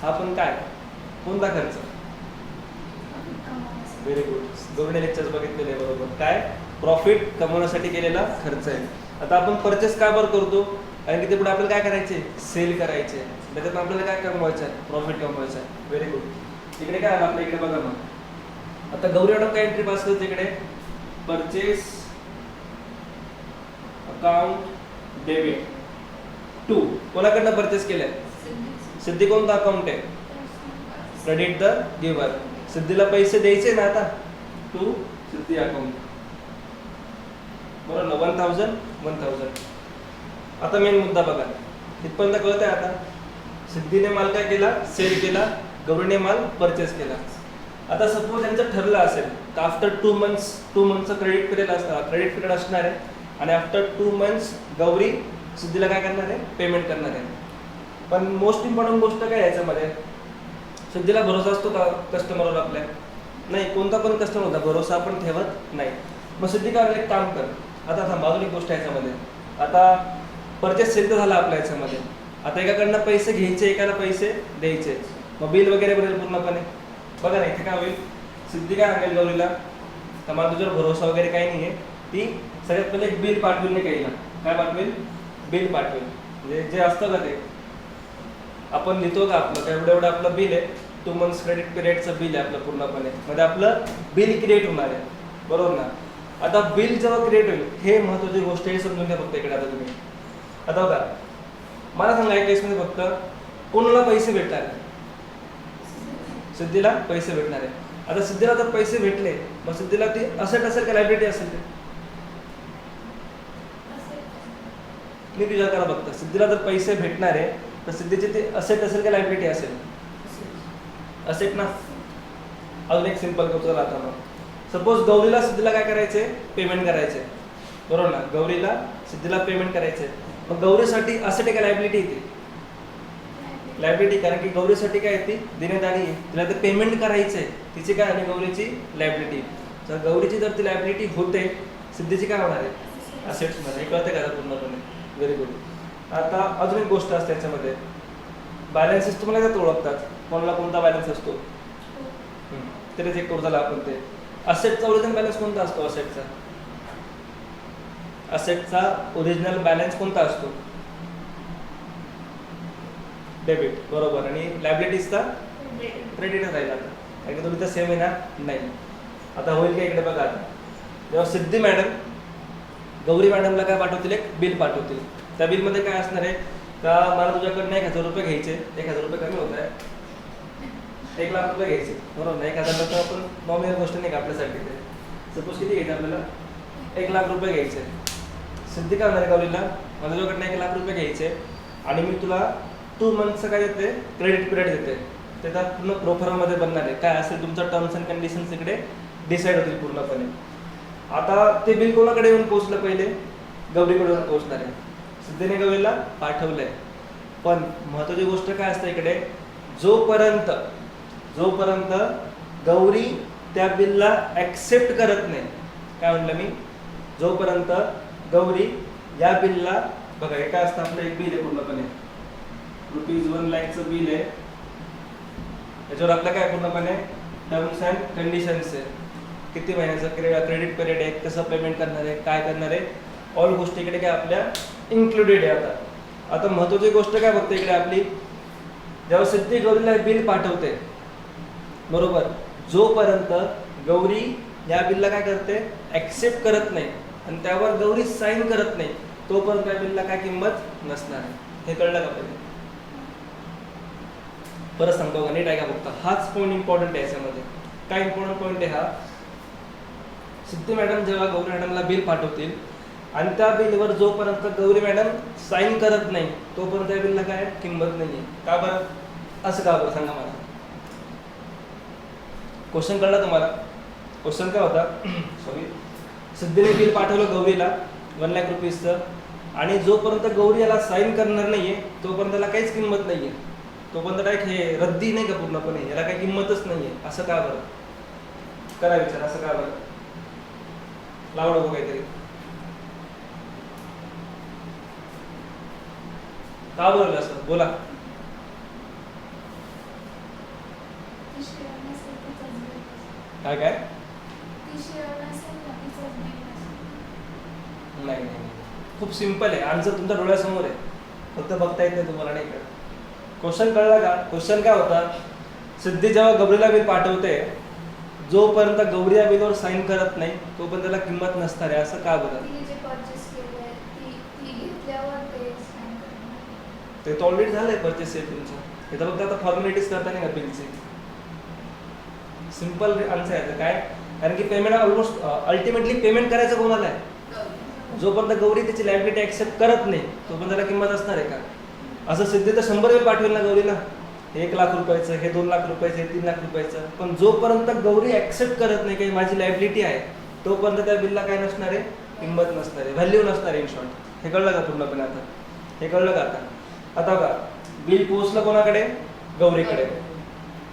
हा पण काय कोणता खर्च? Very good. दोन्ही लेक्चर्स बघितलेले आहे बरोबर. काय प्रॉफिट कमवण्यासाठी केलेला खर्च आहे. आता आपण परचेस का बरं करतो? कारण की ते पुढे आपल्याला काय करायचे? सेल करायचे. त्याच्यात आपल्याला काय कमवायचं आहे? प्रॉफिट कमवायचं आहे. Very good. इकडे काय आलं आपल्या इकडे बघा मग. आता गौरी मॅडम काय एंट्री पास करते इकडे? Purchase account debit to. कोणाकडनं परचेस केलंय? सिद्धी. कोणता अकाउंट आहे? Credit the giver. सिद्धीला पैसे द्यायचे ना आता. To Siddhi account. बरोबर ना. 1000. आता मेन मुद्दा बघा. इथपर्यंत कळत आहे आता. सिद्धीने माल काय केला? सेल केला. गौरीने माल परचेस केला. आता सपोज यांचं ठरलं असेल तर आफ्टर 2 मंथचं क्रेडिट पिरियड असणार आहे आणि आफ्टर 2 मंथ्स गौरी सिद्धीला काय करणार आहे? पेमेंट करणार आहे. पण मोस्ट इम्पॉर्टंट गोष्ट काय याच्यामध्ये? सिद्धीला भरोसा असतो का कस्टमरवर आपल्या? नाही. कोणता पण कस्टमर होता भरोसा आपण ठेवत नाही. मग सिद्धी काय एक काम कर. आता थांबा अजून एक गोष्ट याच्यामध्ये. आता परचेस सेल तर झाला आपल्या याच्यामध्ये. आता एकाकडनं पैसे घ्यायचे, एकाला पैसे द्यायचे. मग बिल वगैरे बनेल पूर्णपणे. बघा ना इथे काय होईल? सिद्धी काय सांगेल गौरीला? तर मला तुझ्यावर भरोसा वगैरे काही नाही आहे. ती सगळ्यात पहिले एक बिल पाठवेल नाही काहीला. काय पाठवेल? बिल पाठवेल. म्हणजे जे असतं का ते आपण लिहितो का आपलं काय एवढं आपलं बिल आहे. 2 मंथ्स क्रेडिट पिरियडचं बिल आहे आपलं पूर्णपणे. म्हणजे आपलं बिल क्रिएट होणार आहे. बरोबर ना. आता बिल जेव्हा क्रिएट होईल हे महत्त्वाची गोष्ट आहे. समजून घ्या फक्त इकडे. आता तुम्ही आता बघा मला सांगा एक केसमध्ये फक्त कोणाला पैसे भेटणार आहे? सिद्धीला पैसे भेटणार आहे. आता सिद्धीला जर पैसे भेटले मग सिद्धीला ती असेट असेल का लायबिलिटी असेल? ते मी विचार करा फक्त. सिद्धीला जर पैसे भेटणार आहे तर सिद्धीची ती असेट असेल का लायबिलिटी असेल? असेट ना. अजून एक सिंपल करतो आता. मग सपोज गौरीला सिद्धीला काय करायचे? पेमेंट करायचे. बरोबर ना. गौरीला सिद्धीला पेमेंट करायचे. मग गौरीसाठी असेट आहे का लायबिलिटी येते? लायबिलिटी. कारण की गौरीसाठी काय येते? देणेदारी आहे. तिला ते पेमेंट करायचंय. तिची काय आणि गौरीची लायबिलिटी. तर गौरीची जर ती लायबिलिटी होते सिद्धीची काय होणार आहे? असेट्स मध्ये. कळते का पूर्णपणे? Very good. आता अजून एक गोष्ट असते याच्यामध्ये. बॅलन्सेस तुम्हाला त्यात ओळखतात. कोणाला कोणता बॅलन्स असतो? तरी चेक करू झाला आपण ते. असेटचा ओरिजिनल बॅलन्स कोणता असतो? असेटचा ओरिजिनल बॅलन्स कोणता असतो? डेबिट. बरोबर. आणि लायबिलिटीजचा क्रेडिट राहील. आता कारण की तुम्ही तर सेम आहे ना. नाही. आता होईल का इकडे बघा. आता जेव्हा सिद्धी मॅडम गौरी मॅडमला काय पाठवतील? एक बिल पाठवतील. त्या बिलमध्ये काय असणार आहे का मला तुझ्याकडनं 1000 रुपये घ्यायचे. 1000 रुपये कमी होत आहे. 1 लाख रुपये घ्यायचे. बरोबर. 1000 रुपये आपण नॉमिनल गोष्ट नाही का आपल्यासाठी. ते सपोज किती घ्यायचे आपल्याला? 1 लाख रुपये घ्यायचे. सिद्धी काय होणार आहे गौरीला? मला तुझ्याकडनं 1 लाख रुपये घ्यायचे आणि मी तुला 2 मंथचं काय देते? क्रेडिट पिरियड देते. त्याचा पूर्ण प्रोफॉर्मामध्ये बनणार आहे. काय असेल तुमचं टर्म्स अँड कंडिशन्स इकडे डिसाईड होतील पूर्णपणे. आता ते बिल कोणाकडे येऊन पोहोचलं? पहिले गौरीकडे येऊन पोहोचणार आहे. सिद्धीने गौरीला पाठवलंय. पण महत्त्वाची गोष्ट काय असते इकडे? जोपर्यंत गौरी त्या बिलला ऍक्सेप्ट करत नाही. काय म्हणलं मी? जोपर्यंत गौरी या बिलला बघा हे काय असतं आपलं? एक बिल आहे पूर्णपणे ₹1 लाखचं बिल आहे. याच्यावर आपलं काय पूर्णपणे टर्म्स अँड कंडिशन्स आहे. किती महिन्याचं क्रेडिट पिरियड आहे, कसं पेमेंट करणार आहे, काय करणार आहे, ऑल गोष्टी इकडे काय आपल्या इन्क्लुडेड आहे. आता महत्त्वाची गोष्ट काय बघते इकडे आपली? जेव्हा सिद्धी गौरीला बिल पाठवते बरोबर. जोपर्यंत गौरी या बिलला काय करते? ऍक्सेप्ट करत नाही आणि त्यावर गौरी साईन करत नाही तोपर्यंत या बिलला काय किंमत नसणार आहे. हे कळलं का पहिले? परत सांगतो का नीट आहे का फक्त? हाच पॉईंट इम्पॉर्टंट आहे याच्यामध्ये. काय इम्पॉर्टंट पॉईंट आहे हा? सिद्धी मॅडम जेव्हा गौरी मॅडमला बिल पाठवतील आणि त्या बिलवर जोपर्यंत गौरी मॅडम साईन करत नाही तोपर्यंत त्या बिलला काय किंमत नाहीये. का बरं? असं का बरं सांगा मला? क्वेश्चन कळला तुम्हाला? क्वेश्चन काय होता? सॉरी. सिद्धीने बिल पाठवलं गौरीला 1 लाख रुपीजचं आणि जोपर्यंत गौरी याला साईन करणार नाहीये तोपर्यंत त्याला काहीच किंमत नाहीये. तोपर्यंत डायरेक्ट हे रद्दी नाही का पूर्णपणे, याला काही किंमतच नाहीये. असं का बरं? करा विचार, असं का बरं? लावा डोकं काहीतरी. का बरं असं बोला. काय काय नाही नाही, खूप सिंपल आहे. आन्सर तुमच्या डोळ्यासमोर आहे, फक्त बघता येत नाही तुम्हाला, नाही का? क्वेश्चन कळला का? क्वेश्चन काय होता, सिद्धी जेव्हा गौरीला बिल पाठवते जोपर्यंत गौरी या बिलवर साईन करत नाही तोपर्यंत त्याला किंमत नसणार आहे. असं का बरं? ते तर ऑलरेडी झालंय परचेस आहे तुमचं. हे तर फक्त आता फॉर्मॅलिटीज करता नाही का बिलची. सिंपल आन्सर आहे. काय? कारण की पेमेंट ऑलमोस्ट अल्टिमेटली पेमेंट करायचं कोणाला आहे? जोपर्यंत गौरी त्याची लायबिलिटी ऍक्सेप्ट करत नाही तोपर्यंत त्याला किंमत असणार आहे का? असं सिद्धी तर 100 बिल पाठवेल ना गौरीला, 1 लाख रुपयाचं, हे 2 लाख रुपयाचं, हे 3 लाख रुपयाचं. पण जोपर्यंत गौरी ऍक्सेप्ट करत नाही की माझी लायबिलिटी आहे तोपर्यंत त्या बिलला काय नसणार आहे? किंमत नसणार आहे, व्हॅल्यू नसणार आहे. इन शॉर्ट हे कळलं का पूर्णपणे? आता हे कळलं का? आता का बिल पोहोचलं कोणाकडे? गौरीकडे.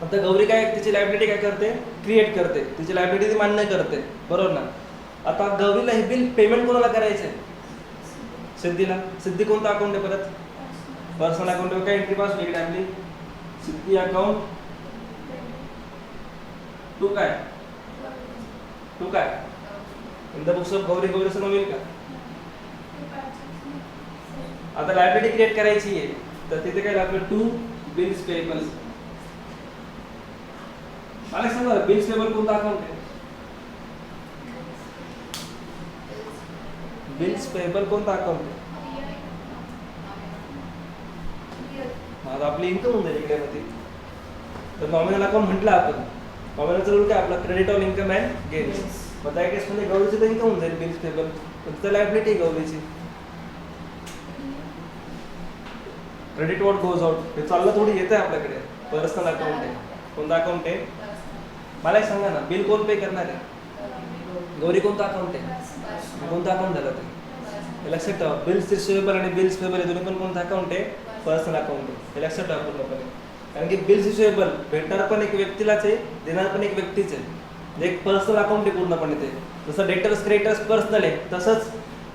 आता गौरी काय तिची लायबिलिटी काय करते? क्रिएट करते. तिची लायबिलिटी ती मान्य करते, बरोबर ना? आता गौरीला हे बिल पेमेंट कोणाला करायचंय? सिद्धीला. सिद्धी कोणता अकाउंट आहे परत? Personal account. काय एंट्री पास वेगळी आपली सिद्धी अकाउंट टू काय in the books of Gauri. Gauri समोर येईल का? आता लायबिलिटी क्रिएट करायची आहे तर तिथे काय लागलं? To bills payable. मला सांगा बिल्स पेबल कोणता अकाउंट आहे? बिल्स पेबल कोणता अकाउंट आहे? आता आपली इन्कम होऊन जाईल इकडे मध्ये. तर नॉमिनल अकाउंट म्हटलं आपण. नॉमिनलचं रूल काय आपला? Credit on income and gains. मग त्या केसमध्ये गौरीची तर इन्कम होऊन जाईल बिल्स पेबल, पण तिथं लायबिलिटी आहे गौरीची. क्रेडिट वॉट गोज आउट हे चाललं थोडी येतं आपल्याकडे. पर्सनल अकाउंट आहे. कोणता अकाउंट आहे? मला एक सांगा ना, बिल कोण पे करणार आहे? गौरी. कोणता अकाउंट आहे? कोणता अकाउंट झालं ते लक्षात ठेवा. बिल्स रिसिवेबल आणि बिल्स पेबल हे दोन्ही पण कोणता अकाउंट आहे? पर्सनल अकाउंट आहे. हे लक्षात ठेवा पूर्णपणे. कारण की बिल्स रिसिवेबल भेटणार पण एक व्यक्तीलाच आहे, देणार पण एक व्यक्तीच आहे. म्हणजे एक पर्सनल अकाउंट आहे पूर्णपणे ते. जसं डेटर्स क्रेडिटर्स पर्सनल आहे तसंच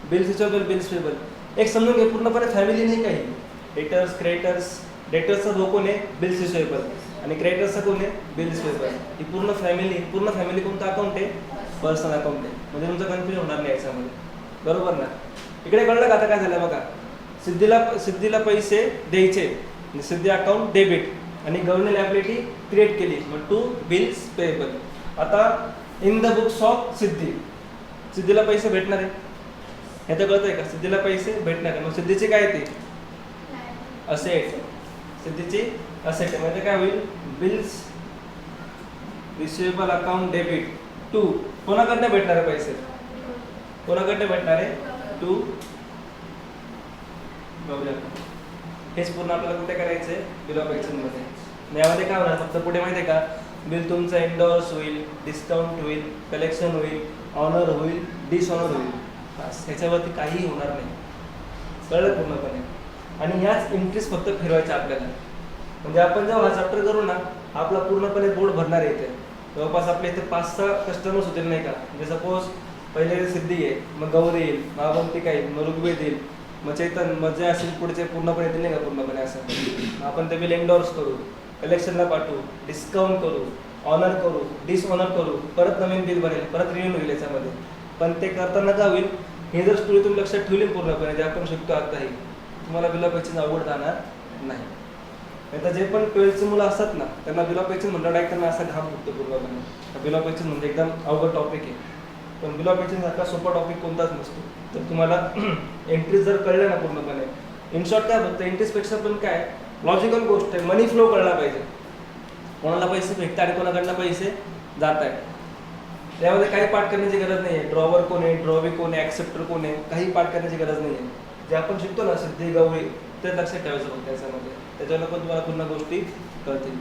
बिल्स रिसिवेबल बिल्स पेबल. एक समजून घे पूर्णपणे फॅमिली नाही काही. Debtors creditors. डेटर्सचा जो कोण आहे? Bills receivable. आणि क्रेडिटर्सचा कोण आहे? Bills payable. ही पूर्ण फॅमिली कोणता अकाउंट आहे? पर्सनल अकाउंट आहे. म्हणजे तुमचं कन्फ्युजन होणार नाही याच्यामध्ये, बरोबर ना? इकडे कळलं का? आता काय झालं बघा. सिद्धीला पैसे द्यायचे, सिद्धी अकाउंट डेबिट आणि गव्हर्नमेंट लायबिलिटी क्रिएट केली, मग टू बिल्स पेबल. आता इन द बुक्स ऑफ सिद्धीला पैसे भेटणार आहे, हे तर कळतंय का? सिद्धीला पैसे भेटणार आहे. मग सिद्धीचे काय ते? असेट. सिद्धीची असेट म्हणजे काय होईल? Bills receivable account debit to कोणाकडनं भेटणार आहे पैसे? कोणाकडनं भेटणार आहे? टू गौरी. हेच पूर्ण आपल्याला कुठे करायचंय? बिल ऑफ एक्सचेंज मध्ये. यामध्ये काय होणार? फक्त पुढे माहिती आहे का? बिल तुमचं एंडोर्स होईल, डिस्काउंट होईल, कलेक्शन होईल, ऑनर होईल, डिसऑनर होईल. बस ह्याच्यावरती काही होणार नाही. कळलं पूर्णपणे? आणि ह्याच एंट्रीज फक्त फिरवायच्या आपल्याला. म्हणजे आपण जेव्हा हा चॅप्टर करू ना, आपला पूर्णपणे बोर्ड भरणार आहे. इथे जवळपास आपल्या इथे 5-6 कस्टमर्स होतील नाही का? म्हणजे सपोज पहिले सिद्धी आहे, मग गौरी येईल, मग अवंतिका येईल, मग ऋग्वेद येईल, मग चैतन, मग जे असेल पुढचे पूर्णपणे येतील नाही का? पूर्णपणे असं आपण ते बिल एंडोर्स करू, कलेक्शनला पाठवू, डिस्काउंट करू, ऑनर करू, डिसऑनर करू, परत नवीन बिल बनेल, परत रिन्यू होईल याच्यामध्ये. पण ते करताना काय होईल? हे जर स्टोरी तुम्ही लक्षात ठेवली पूर्णपणे जे आपण शिकतो आताही, तुम्हाला बिल ऑफ एक्सचेंज अवघड जाणार नाही. आता जे पण 12th मुलं असतात ना, त्यांना बिल ऑफ एक्सचेंज म्हणलं डायरेक्ट त्यांना असा घाम फुटतो पूर्णपणे. बिल ऑफ एक्सचेंज म्हणजे एकदम अवघड टॉपिक आहे. पण बिल ऑफ एक्सचेंज सारखा सोपा टॉपिक कोणताच नसतो. तर तुम्हाला एंट्रीज जर कळल्या ना पूर्णपणे, इन शॉर्ट काय होतं? एंट्रीजपेक्षा पण काय लॉजिकल गोष्ट आहे, मनी फ्लो कळला पाहिजे. कोणाला पैसे भेटतात आणि कोणाकडनं पैसे जात आहेत. त्यामध्ये काही पाठ करण्याची गरज नाही आहे. ड्रॉवर कोण आहे, ड्रॉवी कोण आहे, ॲक्सेप्टर कोण आहे, काही पाठ करण्याची गरज नाही आहे. जे आपण शिकतो ना सिद्धी गौरी, ते लक्षात ठेवायचं फक्त त्याच्यामध्ये. त्याच्यावर पण तुम्हाला पूर्ण गोष्टी कळतील.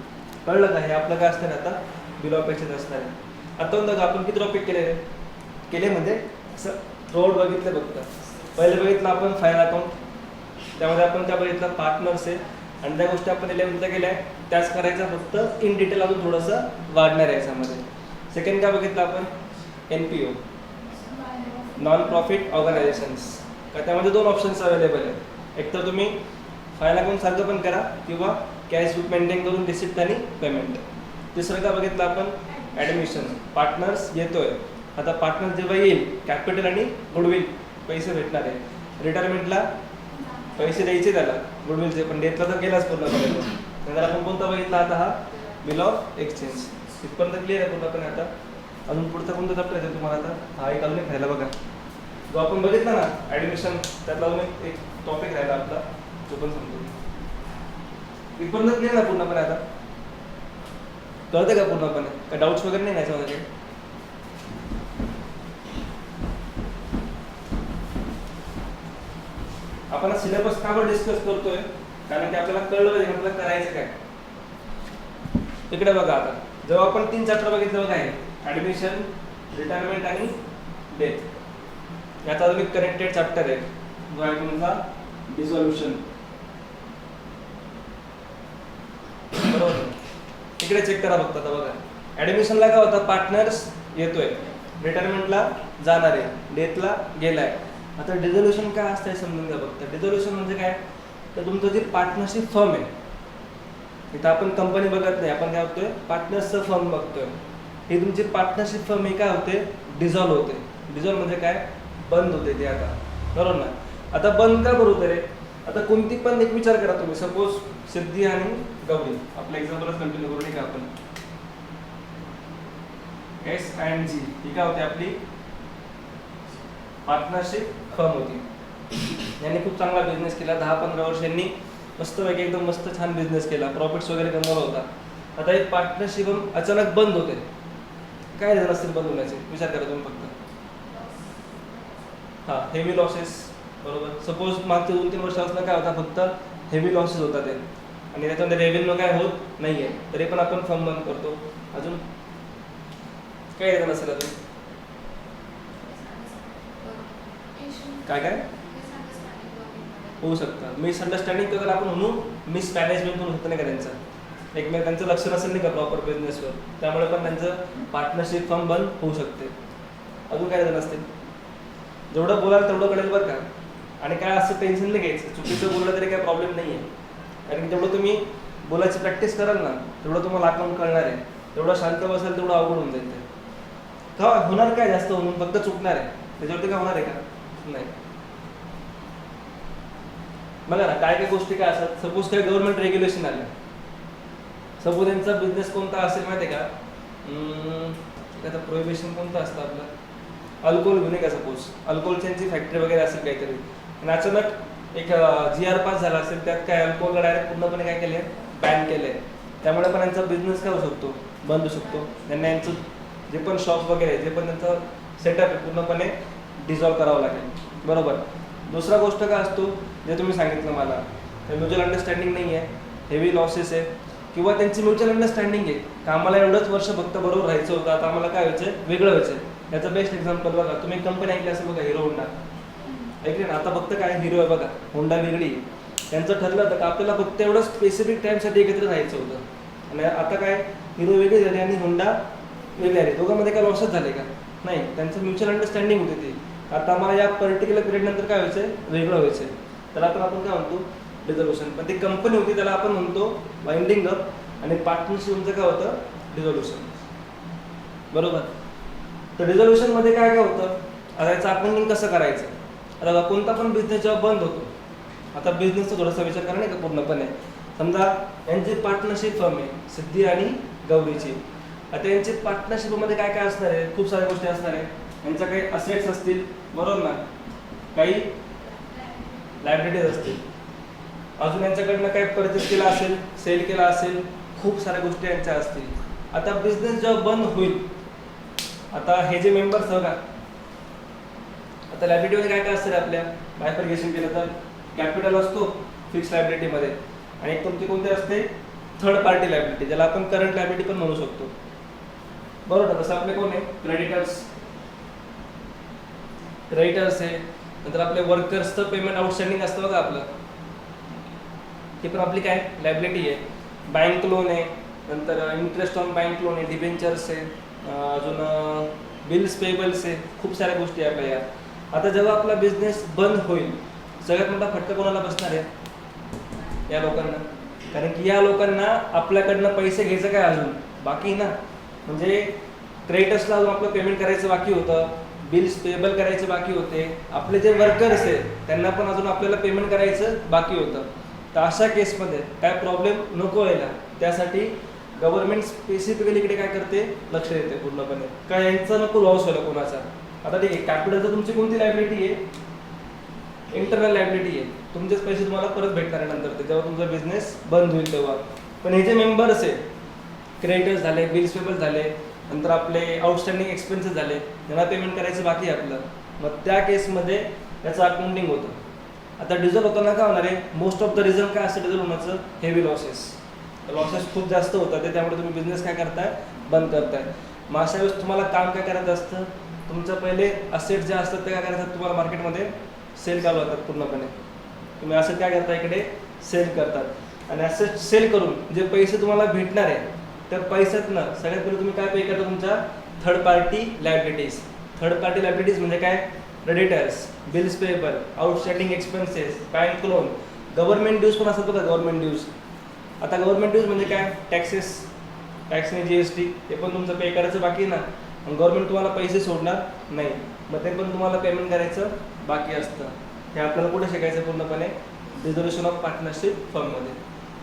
कळलं का? हे आपलं काय असणार आता? बिल ऑफ एक्सचेंज असणार आहे. आता म्हणता का आपण किती टॉपिक केले म्हणजे असं रोड बघितलं फक्त. पहिले बघितलं आपण फाईल अकाउंट, त्यामध्ये आपण काय बघितलं पार्टनर्स आहे आणि त्या गोष्टी आपण 11th केल्या त्याच करायच्या, फक्त इन डिटेल अजून थोडंसं वाढणार आहे याच्यामध्ये. सेकंड काय बघितलं आपण NPO, नॉन प्रॉफिट ऑर्गनायझेशन्स. का त्यामध्ये 2 ऑप्शन्स अवेलेबल आहेत, एक तर तुम्ही फाईल अकाउंट सारखं पण करा किंवा कॅश बुक मेंटेन करून रिसिप्ट आणि पेमेंट. तिसरं काय बघितलं आपण ॲडमिशन, पार्टनर्स येतोय, आता पार्टनर जेव्हा येईल कॅपिटल आणि गुडविल पैसे भेटणार आहे, रिटायरमेंटला पैसे द्यायचे त्याला गुडविलचे, पण डेटला तर गेलाच पूर्णपणे. नंतर आपण कोणता बघितला आता हा बिल ऑफ एक्सचेंज. इथपर्यंत क्लिअर आहे पूर्णपणे. आता अजून पुढचा कोणता चॅप्टर आहे तुम्हाला आता हा एक अजून एक राहिला बघा, जो आपण बघितला ना ॲडमिशन, त्यातला अजून एक टॉपिक राहिला आपला, तो पण समजू. इथपर्यंत क्लिअर आहे पूर्णपणे. आता कळते का पूर्णपणे, काय डाऊट्स वगैरे नाही याच्यामध्ये? आपण सिलेबस का बरं डिस्कस करतोय, कारण की आपल्याला कळलं पाहिजे आपल्याला करायचं काय. इकडे बघा, आता जेव्हा आपण 3 चॅप्टर बघितलं बघा, आहे ॲडमिशन, रिटायरमेंट आणि डेथ. याचा अजून एक कनेक्टेड चॅप्टर आहे जो आहे तुमचा डिसॉल्युशन. बरोबर, इकडे चेक करा फक्त. आता बघा ॲडमिशनला काय होतं, पार्टनर्स येतोय, रिटायरमेंटला जाणार आहे, डेथला गेलाय. आता डिझोल्युशन काय असतं हे समजून घ्या फक्त. डिझोल्युशन म्हणजे काय, तर तुमचं जे पार्टनरशिप फर्म आहे, इथं आपण कंपनी बघत नाही, आपण काय होतोय पार्टनरचं फर्म बघतोय. ही तुमची पार्टनरशिप फर्म ही काय होते, डिझॉल्व होते. डिझॉल्व म्हणजे काय, बंद होते ते आता, बरोबर ना. आता बंद का बरोबर रे, आता कोणती पण एक विचार करा तुम्ही, सपोज सिद्धी आणि गौरी, आपलं एक्झाम्पलच कंटिन्यू करू नाही का आपण. S&G ही काय होती आपली पार्टनरशिप फर्म होती. यांनी खूप चांगला बिझनेस केला, 10-15 वर्ष यांनी मस्तपैकी एकदम मस्त छान बिझनेस केला, प्रॉफिट्स वगैरे कमवला होता. आता एक पार्टनरशिप अचानक बंद होते, काय रिझन असतील बंद होण्याचे, विचार करा तुम्ही फक्त. हां, हेवी लॉसेस, बरोबर. सपोज मागच्या 2-3 वर्षापासून काय होता, फक्त हेवी लॉसेस होता ते, आणि त्याच्यामध्ये रेव्हेन्यू काय होत नाहीये, तरी पण आपण फर्म बंद करतो. अजून काय रिझन असेल अजून, काय काय होऊ शकतं. मिसअंडरस्टँडिंग वगैरे आपण म्हणू, मिसमॅनेजमेंट म्हणून होतं नाही का त्यांचं, एकमेकांचं लक्ष नसेल नाही का प्रॉपर बिझनेसवर, त्यामुळे पण त्यांचं पार्टनरशिप फर्म बंद होऊ शकते. अजून काय रिझन असतील, जेवढं बोलाल तेवढं कळेल बरं का. आणि काय असं टेन्शन नाही घ्यायचं, चुकीचं बोललं तरी काय प्रॉब्लेम नाही आहे, कारण की जेवढं तुम्ही बोलायची प्रॅक्टिस कराल ना तेवढं तुम्हाला अकाउंट कळणार आहे. तेवढं शांत बसाल तेवढं अवघड होऊन जाईल ते. का होणार काय जास्त होऊन, फक्त चुकणार आहे, त्याच्यावरती काय होणार आहे का, नाही. बघा ना काय काय गोष्टी काय असतात, सपोज काय गव्हर्नमेंट रेग्युलेशन आलं, सपोज त्यांचा बिझनेस कोणता असेल माहिती आहे का, त्याचं प्रोहिबिशन कोणतं असतं आपलं, अल्कोहोल घेऊन का, सपोज अल्कोहोलची फॅक्टरी वगैरे असेल काहीतरी, आणि अचानक एक GR पास झाला असेल, त्यात काय अल्कोहोलला डायरेक्ट पूर्णपणे काय केले, बॅन केले. त्यामुळे पण यांचा बिझनेस काय होऊ शकतो, बंद होऊ शकतो. त्यांना यांचं जे पण शॉप वगैरे जे पण त्यांचं सेटअप आहे पूर्णपणे डिझॉल्व करावं लागेल, बरोबर. दुसरा गोष्ट काय असतो, जे तुम्ही सांगितलं मला, म्युच्युअल अंडरस्टँडिंग नाही आहे, हेवी लॉसेस आहे, किंवा त्यांची म्युच्युअल अंडरस्टँडिंग आहे का आम्हाला एवढंच वर्ष फक्त बरोबर राहायचं होतं, आता आम्हाला काय व्हायचं, वेगळं व्हायचं. याचं बेस्ट एक्झाम्पल बघा, तुम्ही कंपनी ऐकली असेल बघा, हिरो होंडा ऐकली ना. आता फक्त काय हिरो आहे बघा, होंडा वेगळी, त्यांचं ठरलं होतं का आपल्याला फक्त एवढं स्पेसिफिक टाईमसाठी एकत्र राहायचं होतं, आणि आता काय हिरो वेगळी झाली आणि होंडा वेगळी आली. दोघांमध्ये काय लॉसेस झाले का, नाही. त्यांचं म्युच्युअल अंडरस्टँडिंग होती ती, आता आम्हाला या पर्टिक्युलर पिरियड नंतर काय व्हायचं, वेगळं व्हायचं. त्याला आपण काय म्हणतो, डिझोल्युशन. पण ती कंपनी होती त्याला आपण म्हणतो वाइंडिंग अप, आणि पार्टनरशिपचं काय होतं, डिझोल्युशन, बरोबर. तर डिझोल्युशनमध्ये काय काय होतं, आता याचं अकाउंटिंग कसं करायचं. आता कोणता पण बिझनेस जेव्हा बंद होतो, आता बिझनेसचा थोडासा विचार करा नाही का पूर्णपणे. समजा यांची पार्टनरशिप फर्म आहे सिद्धी आणि गौरीची. आता यांची पार्टनरशिपमध्ये काय काय असणार आहे, खूप साऱ्या गोष्टी असणार आहे. यांच्या काही असेट्स असतील, बरोबर ना, काही लायबिलिटीज असतील, अजून यांच्याकडनं काय परचेस केला असेल, सेल केला असेल, खूप साऱ्या गोष्टी यांच्या असतील. आता बिझनेस जेव्हा बंद होईल, आता हे जे मेंबर्स बघा, आता लायबिलिटीमध्ये काय काय असतं आपल्या, बायफर्गेशन केलं तर कॅपिटल असतो फिक्स लायबिलिटीमध्ये, आणि एक तुमची कोणती असते, थर्ड पार्टी लायबिलिटी, ज्याला आपण करंट लायबिलिटी पण म्हणू शकतो, बरोबर. तसं आपले कोण आहे, क्रेडिटर्स आहे, नंतर आपले वर्कर्सचं पेमेंट आउटस्टँडिंग असतं बघा आपलं, ते पण आपली काय लायबिलिटी आहे. बँक लोन आहे, नंतर इंटरेस्ट ऑन बँक लोन आहे, डिबेंचर्स आहे, अजून बिल्स पेबल्स आहे, खूप साऱ्या गोष्टी आहे आपल्या या. आता जेव्हा आपला बिझनेस बंद होईल, सगळ्यात मोठा फटका कोणाला बसणार आहे? या लोकांना. कारण की या लोकांना आपल्याकडनं पैसे घ्यायचं काय अजून बाकी ना, म्हणजे क्रेडिटर्सला अजून आपलं पेमेंट करायचं बाकी होतं, बिल्स पेबल करायचे बाकी होते, आपले जे वर्कर्स आहेत त्यांना पण अजून आपल्याला पेमेंट करायचं बाकी होतं. तर अशा केसमध्ये काय प्रॉब्लेम नको व्हायला, त्यासाठी गव्हर्नमेंट स्पेसिफिकली इकडे काय करते, लक्ष देते पूर्णपणे, काय यांचा नको लॉस व्हायला कोणाचा. आता ठीक आहे, कॅपिटलचं तुमची कोणती लायबिलिटी आहे? इंटरनल लायबिलिटी आहे, तुमचेच पैसे तुम्हाला परत भेटणार आहे नंतर ते जेव्हा तुमचा बिझनेस बंद होईल तेव्हा. पण हे जे मेंबर्स आहे, क्रेडिटर्स झाले, बिल्स पेबल झाले, नंतर आपले आउटस्टँडिंग एक्सपेन्सेस झाले, त्यांना पेमेंट करायचं बाकी आहे आपलं, मग त्या केसमध्ये त्याचं अकाउंटिंग होतं. आता डिझल होताना काय होणार आहे, मोस्ट ऑफ द रिझन काय असतं डिझल होण्याचं? Heavy losses. लॉसेस खूप जास्त होतात ते, त्यामुळे तुम्ही बिझनेस काय करताय, बंद करताय. मग अशा वेळेस तुम्हाला काम काय करायचं असतं, तुमचं पहिले असेट जे असतात ते काय करायचं, तुम्हाला मार्केटमध्ये सेल करावं लागतात पूर्णपणे. तुम्ही असेट काय करता, इकडे सेल करतात, आणि असेट सेल करून जे पैसे तुम्हाला भेटणार आहे त्या पैशातनं सगळ्यात पहिले तुम्ही काय पे करता, तुमच्या third party liabilities. Third party liabilities म्हणजे काय? Creditors, bills payable, outstanding expenses, bank loan, government dues पण असतात बघा, गव्हर्नमेंट ड्यूज. आता गव्हर्नमेंट ड्यूज म्हणजे काय? टॅक्सेस, टॅक्स आणि GST हे पण तुमचं पे करायचं बाकी ना, आणि गव्हर्नमेंट तुम्हाला पैसे सोडणार नाही, मग ते पण तुम्हाला पेमेंट करायचं बाकी असतं. हे आपल्याला कुठे शिकायचं पूर्णपणे? रिझर्वेशन ऑफ पार्टनरशिप फर्ममध्ये.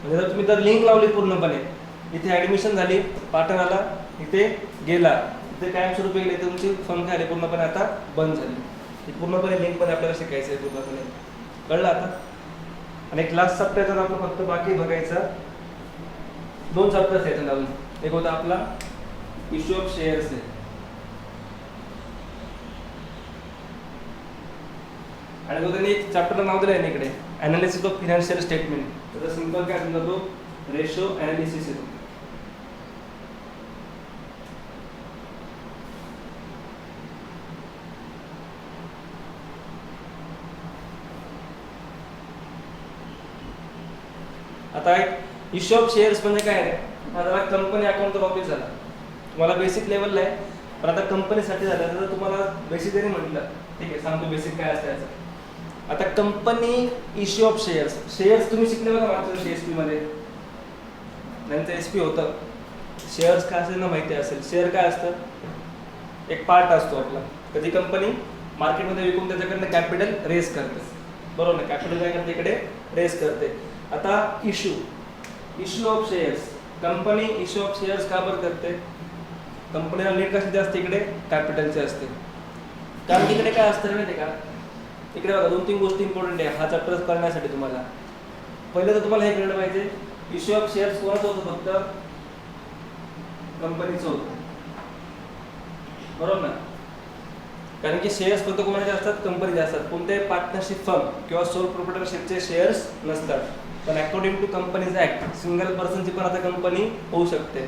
म्हणजे जर तुम्ही तर लिंक लावली पूर्णपणे, इथे ॲडमिशन झाली, पार्टनर आला, इथे गेला, इथे कायमस्वरूपी गेले, तुमची फर्म काय आली पूर्णपणे आता बंद झाली. ही पूर्णपणे लिंकमध्ये आपल्याला शिकायचं आहे पूर्णपणे, कळलं आता? आणि एक लास्ट चॅप्टर आपण फक्त बाकी बघायचा, 2 चॅप्टर्स आहेत अजून. एक होता आपला इश्यू ऑफ शेअर्स आहे, आणि तो त्यांनी एक चॅप्टरला नाव दिलं आहे इकडे, अनालिसिस ऑफ फिनान्शियल स्टेटमेंट. त्याचा सिंपल काय समजा तो रेशो अनालिसिस आहे. आता एक इश्यू ऑफ शेअर्स म्हणजे काय आहे, आता कंपनी अकाउंटचा टॉपिक झाला, तुम्हाला बेसिक लेवलला आहे, पण आता कंपनीसाठी झालं तर तुम्हाला बेसिक जरी म्हटलं, ठीक आहे सांगतो बेसिक काय असतं याचं. आता company issue of shares, shares तुम्ही शिकले बघा मागच्या CSP मध्ये, त्यांचं SP होतं. शेअर्स काय असेल ना माहिती असेल, शेअर काय असतं, एक पार्ट असतो आपला, कधी कंपनी मार्केटमध्ये विकून त्याच्याकडनं कॅपिटल रेस करते, बरोबर ना, कॅपिटल काय करते, इकडे रेस करते. आता issue of shares, company issue of shares का बरं करते? कंपनीला नीड कशाची असते, इकडे कॅपिटलची असते. कारण इकडे काय असतं माहिती आहे का, इकडे बघा 2-3 गोष्टी इम्पॉर्टंट आहे हा चॅप्टर करण्यासाठी तुम्हाला. पहिले तर तुम्हाला हे कळलं पाहिजे, इश्यू ऑफ शेअर्स कोणाचं होतं, फक्त कंपनीचं होतं, बरोबर ना. कारण की शेअर्स फक्त कोणाचे असतात, कंपनीचे असतात. कोणत्याही पार्टनरशिप फर्म किंवा सोल प्रोप्रायटरशिपचे शेअर्स नसतात. पण according to companies act single पर्सनची पण आता कंपनी होऊ शकते.